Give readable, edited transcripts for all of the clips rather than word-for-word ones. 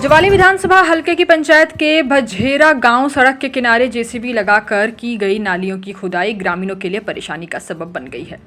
ज्वाली विधानसभा हलके की पंचायत के भजेरा गांव सड़क के किनारे जेसीबी लगाकर की गई नालियों की खुदाई ग्रामीणों के लिए परेशानी का सबब बन गई है।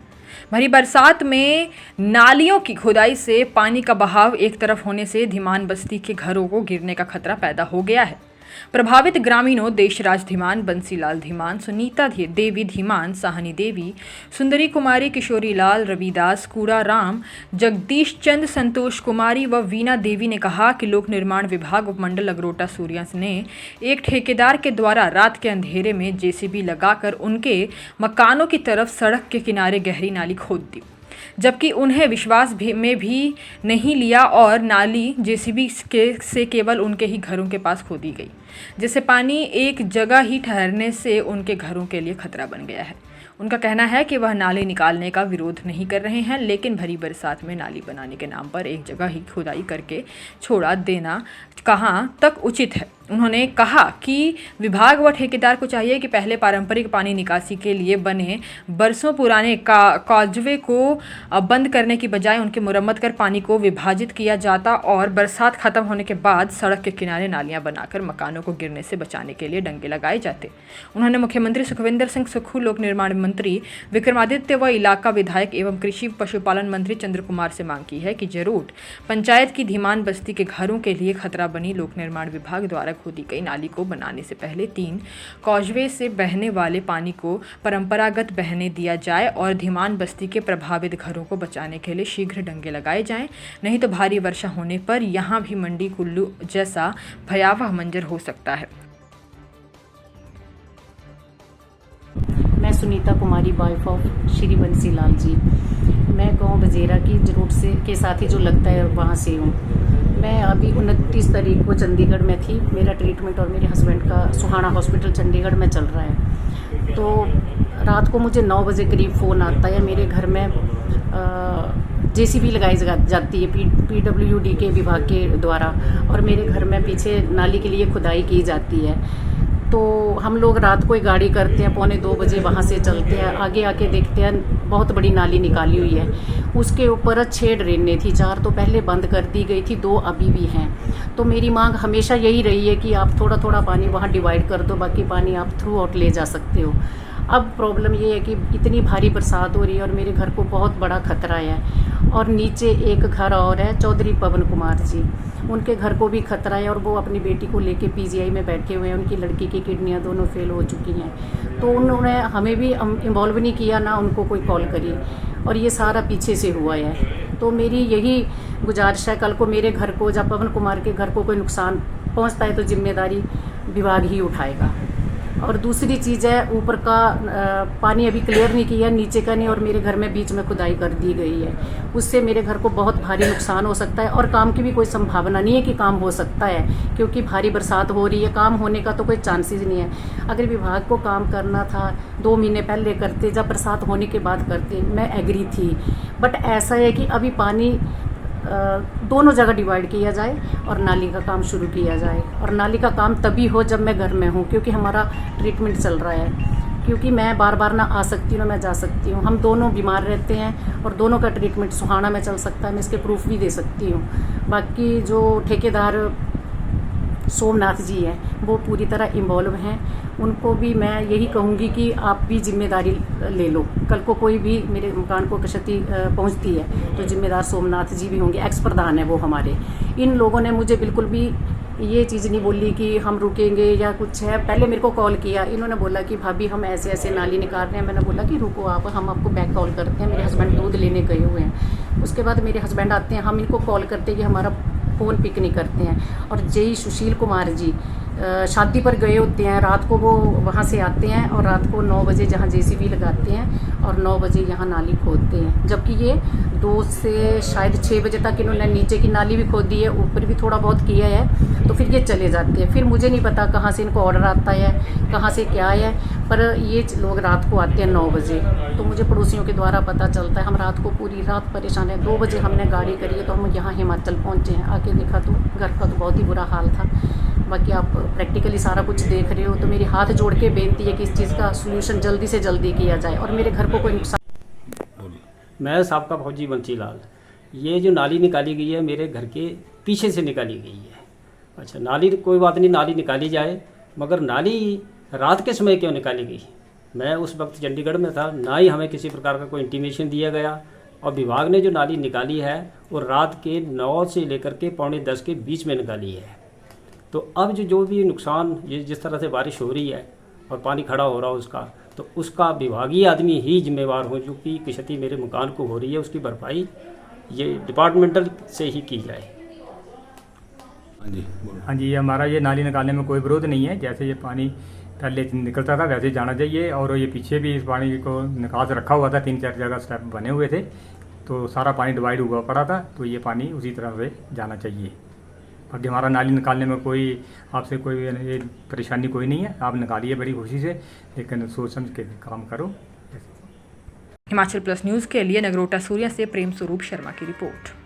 भरी बरसात में नालियों की खुदाई से पानी का बहाव एक तरफ होने से धीमान बस्ती के घरों को गिरने का खतरा पैदा हो गया है। प्रभावित ग्रामीणों देशराज धीमान, बंसीलाल धीमान, सुनीता देवी धीमान, साहनी देवी, सुंदरी कुमारी, किशोरी लाल, रविदास, कूड़ा राम, जगदीश चंद, संतोष कुमारी व वीना देवी ने कहा कि लोक निर्माण विभाग उपमंडल अगरोटा सूर्या ने एक ठेकेदार के द्वारा रात के अंधेरे में जेसीबी लगाकर उनके मकानों की तरफ सड़क के किनारे गहरी नाली खोद दी, जबकि उन्हें विश्वास में भी नहीं लिया और नाली जेसीबी से केवल उनके ही घरों के पास खोदी गई, जिससे पानी एक जगह ही ठहरने से उनके घरों के लिए खतरा बन गया है। उनका कहना है कि वह नाले निकालने का विरोध नहीं कर रहे हैं, लेकिन भरी बरसात में नाली बनाने के नाम पर एक जगह ही खुदाई करके छोड़ा देना कहाँ तक उचित है। उन्होंने कहा कि विभाग व ठेकेदार को चाहिए कि पहले पारंपरिक पानी निकासी के लिए बने बरसों पुराने कॉजवे को बंद करने की बजाय उनकी मुरम्मत कर पानी को विभाजित किया जाता और बरसात खत्म होने के बाद सड़क के किनारे नालियां बनाकर मकानों को गिरने से बचाने के लिए डंगे लगाए जाते। उन्होंने मुख्यमंत्री सुखविंदर सिंह सुक्खू, लोक निर्माण मंत्री विक्रमादित्य व इलाका विधायक एवं कृषि पशुपालन मंत्री चंद्र कुमार से मांग की है कि जरूर पंचायत की धीमान बस्ती के घरों के लिए खतरा बनी लोक निर्माण विभाग द्वारा खोदी गई नाली को बनाने से पहले 3 कॉजवे से बहने वाले पानी को परंपरागत बहने दिया जाए और धीमान बस्ती के प्रभावित घरों को बचाने के लिए शीघ्र डंगे लगाए जाएं, नहीं तो भारी वर्षा होने पर यहां भी मंडी कुल्लू जैसा भयावह मंजर हो सकता है। मैं सुनीता कुमारी, वाइफ ऑफ श्री बंसीलाल जी। मैं गांव बजेरा की जरूर से के साथ ही जो लगता है वहाँ से हूँ। मैं अभी 29 तारीख को चंडीगढ़ में थी। मेरा ट्रीटमेंट और मेरे हस्बैंड का सुहाना हॉस्पिटल चंडीगढ़ में चल रहा है। तो रात को मुझे 9 बजे करीब फ़ोन आता है, मेरे घर में जेसीबी लगाई जाती है पीडब्ल्यूडी के विभाग के द्वारा और मेरे घर में पीछे नाली के लिए खुदाई की जाती है। तो हम लोग रात को ही गाड़ी करते हैं, 1:45 बजे वहाँ से चलते हैं, आगे आके देखते हैं बहुत बड़ी नाली निकाली हुई है। उसके ऊपर 6 ड्रेनें थी, 4 तो पहले बंद कर दी गई थी, 2 अभी भी हैं। तो मेरी मांग हमेशा यही रही है कि आप थोड़ा थोड़ा पानी वहाँ डिवाइड कर दो, बाकी पानी आप थ्रू आउट ले जा सकते हो। अब प्रॉब्लम ये है कि इतनी भारी बरसात हो रही है और मेरे घर को बहुत बड़ा खतरा है और नीचे एक घर और है, चौधरी पवन कुमार जी, उनके घर को भी खतरा है और वो अपनी बेटी को लेके पीजीआई में बैठे हुए हैं। उनकी लड़की की किडनियां दोनों फेल हो चुकी हैं। तो उन्होंने हमें भी इन्वॉल्व नहीं किया, ना उनको कोई कॉल करी और ये सारा पीछे से हुआ है। तो मेरी यही गुजारिश है, कल को मेरे घर को जब पवन कुमार के घर को कोई नुकसान पहुँचता है तो जिम्मेदारी विभाग ही उठाएगा। और दूसरी चीज़ है, ऊपर का पानी अभी क्लियर नहीं किया, नीचे का नहीं, और मेरे घर में बीच में खुदाई कर दी गई है। उससे मेरे घर को बहुत भारी नुकसान हो सकता है और काम की भी कोई संभावना नहीं है कि काम हो सकता है, क्योंकि भारी बरसात हो रही है, काम होने का तो कोई चांसेस नहीं है। अगर विभाग को काम करना था 2 महीने पहले करते, जब बरसात होने के बाद करते, मैं एग्री थी। बट ऐसा है कि अभी पानी दोनों जगह डिवाइड किया जाए और नाली का काम शुरू किया जाए। और नाली का काम तभी हो जब मैं घर में हूँ, क्योंकि हमारा ट्रीटमेंट चल रहा है। क्योंकि मैं बार बार ना आ सकती हूँ ना मैं जा सकती हूँ, हम दोनों बीमार रहते हैं और दोनों का ट्रीटमेंट सुहाना में चल सकता है। मैं इसके प्रूफ भी दे सकती हूँ। बाकी जो ठेकेदार सोमनाथ जी हैं वो पूरी तरह इन्वॉल्व हैं, उनको भी मैं यही कहूँगी कि आप भी जिम्मेदारी ले लो। कल को कोई भी मेरे मकान को क्षति पहुँचती है तो जिम्मेदार सोमनाथ जी भी होंगे, एक्स प्रधान है वो हमारे। इन लोगों ने मुझे बिल्कुल भी ये चीज़ नहीं बोली कि हम रुकेंगे या कुछ है। पहले मेरे को कॉल किया, इन्होंने बोला कि भाभी हम ऐसे ऐसे नाली निकाल रहे हैं। मैंने बोला कि रुको आप, हम आपको बैक कॉल करते हैं। मेरे हस्बैंड दूध लेने गए हुए हैं। उसके बाद मेरे हस्बैंड आते हैं, हम इनको कॉल करते हैं कि हमारा फ़ोन पिक नहीं करते हैं। और जय सुशील कुमार जी शादी पर गए होते हैं, रात को वो वहाँ से आते हैं और रात को 9 बजे जहाँ जेसीबी लगाते हैं और 9 बजे यहाँ नाली खोदते हैं। जबकि ये 2 से शायद 6 बजे तक इन्होंने नीचे की नाली भी खोदी है, ऊपर भी थोड़ा बहुत किया है। तो फिर ये चले जाते हैं। फिर मुझे नहीं पता कहाँ से इनको ऑर्डर आता है, कहाँ से क्या है, पर ये लोग रात को आते हैं 9 बजे। तो मुझे पड़ोसियों के द्वारा पता चलता है। हम रात को पूरी रात परेशान है। 2 बजे हमने गाड़ी करी है तो हम यहाँ हिमाचल पहुँचे हैं। आके देखा तो घर का तो बहुत ही बुरा हाल था। बाकी आप प्रैक्टिकली सारा कुछ देख रहे हो, तो मेरी हाथ जोड़ के बेनती है कि इस चीज़ का सोल्यूशन जल्दी से जल्दी किया जाए और मेरे घर को कोई नुकसान। मैं साहब का फौजी बंसीलाल। ये जो नाली निकाली गई है मेरे घर के पीछे से निकाली गई है अच्छा, नाली कोई बात नहीं, नाली निकाली जाए, मगर नाली रात के समय क्यों निकाली गई? मैं उस वक्त चंडीगढ़ में था, ना ही हमें किसी प्रकार का कोई इंटीमेशन दिया गया, और विभाग ने जो नाली निकाली है वो रात के 9 से लेकर के 9:45 के बीच में निकाली है। तो अब जो भी नुकसान, ये जिस तरह से बारिश हो रही है और पानी खड़ा हो रहा है उसका, तो उसका विभागीय आदमी ही जिम्मेवार हो, जो कि क्षति मेरे मकान को हो रही है उसकी भरपाई ये डिपार्टमेंटल से ही की जाए। हाँ जी, बोलो। हाँ जी, ये हमारा ये नाली निकालने में कोई विरोध नहीं है। जैसे ये पानी पहले निकलता था वैसे ही जाना चाहिए, और ये पीछे भी इस पानी को निकास रखा हुआ था, 3-4 जगह स्टेप बने हुए थे, तो सारा पानी डिवाइड हुआ पड़ा था, तो ये पानी उसी तरह से जाना चाहिए। बाकी हमारा नाली निकालने में कोई आपसे कोई ये परेशानी कोई नहीं है, आप निकालिए बड़ी खुशी से, लेकिन सोच समझ के काम करो। हिमाचल प्लस न्यूज़ के लिए नगरोटा सूर्या से प्रेम स्वरूप शर्मा की रिपोर्ट।